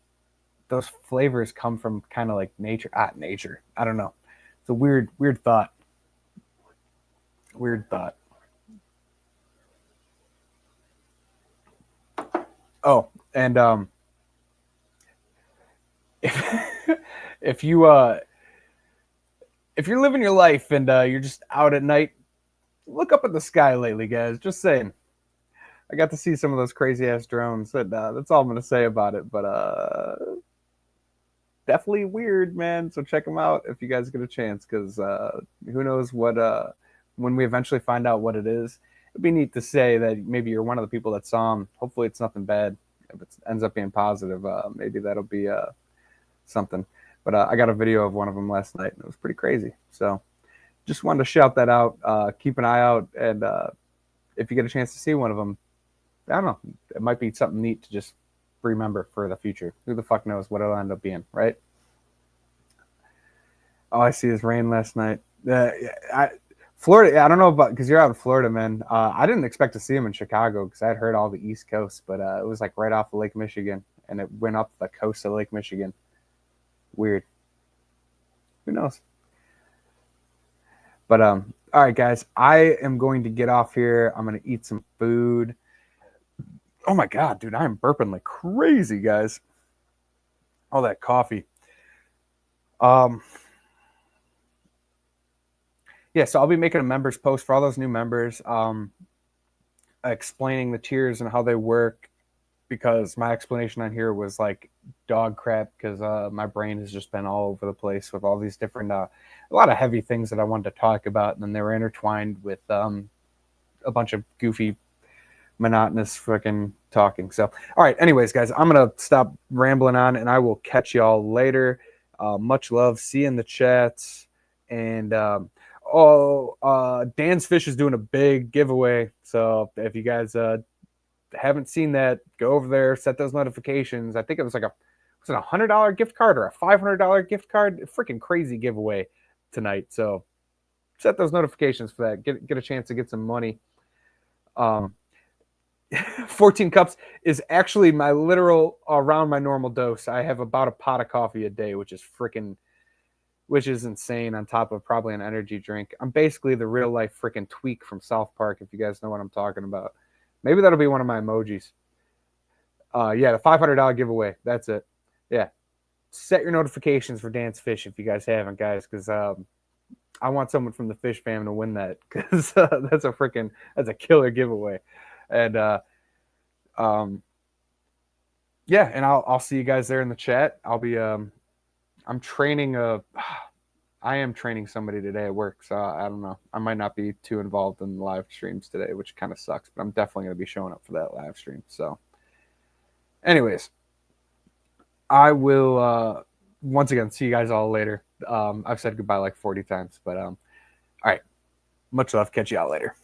those flavors come from kind of like nature. Nature. I don't know. It's a weird thought. Weird thought. Oh, and if, if you if you're living your life and you're just out at night, look up at the sky lately, guys. Just saying. I got to see some of those crazy ass drones. And, that's all I'm gonna say about it. But definitely weird, man. So check them out if you guys get a chance, because who knows what when we eventually find out what it is. It'd be neat to say that maybe you're one of the people that saw them. Hopefully, it's nothing bad. If it ends up being positive, maybe that'll be something. But I got a video of one of them last night, and it was pretty crazy. So just wanted to shout that out. Keep an eye out, and if you get a chance to see one of them, I don't know, it might be something neat to just remember for the future. Who the fuck knows what it'll end up being, right? All I see is rain last night. Florida, I don't know about, because you're out in Florida, man. I didn't expect to see him in Chicago because I had heard all the East Coast, but it was like right off of Lake Michigan, and it went up the coast of Lake Michigan. Weird. Who knows? But all right, guys, I am going to get off here. I'm going to eat some food. Oh my god, dude, I'm burping like crazy, guys. All that coffee. Yeah, so I'll be making a members post for all those new members, explaining the tiers and how they work, because my explanation on here was like dog crap, because my brain has just been all over the place with all these different a lot of heavy things that I wanted to talk about, and then they were intertwined with a bunch of goofy, monotonous freaking talking. So all right, anyways, guys, I'm gonna stop rambling on, and I will catch y'all later. Much love. See you in the chats. And Dan's Fish is doing a big giveaway, so if you guys haven't seen that, go over there, set those notifications. I think it was like was it $100 gift card or a $500 gift card? Freaking crazy giveaway tonight. So set those notifications for that. Get a chance to get some money. 14 cups is actually my literal around my normal dose. I have about a pot of coffee a day, which is insane, on top of probably an energy drink. I'm basically the real life freaking Tweak from South Park, if you guys know what I'm talking about. Maybe that'll be one of my emojis. Yeah, the $500 giveaway. That's it. Yeah. Set your notifications for Dan's Fish if you guys haven't, guys, because I want someone from the Fish fam to win that, because that's a killer giveaway. And yeah, and I'll see you guys there in the chat. I'll be I'm training I am training somebody today at work, so I don't know. I might not be too involved in the live streams today, which kind of sucks, but I'm definitely going to be showing up for that live stream. So anyways, I will once again see you guys all later. I've said goodbye like 40 times, but all right. Much love. Catch you out later.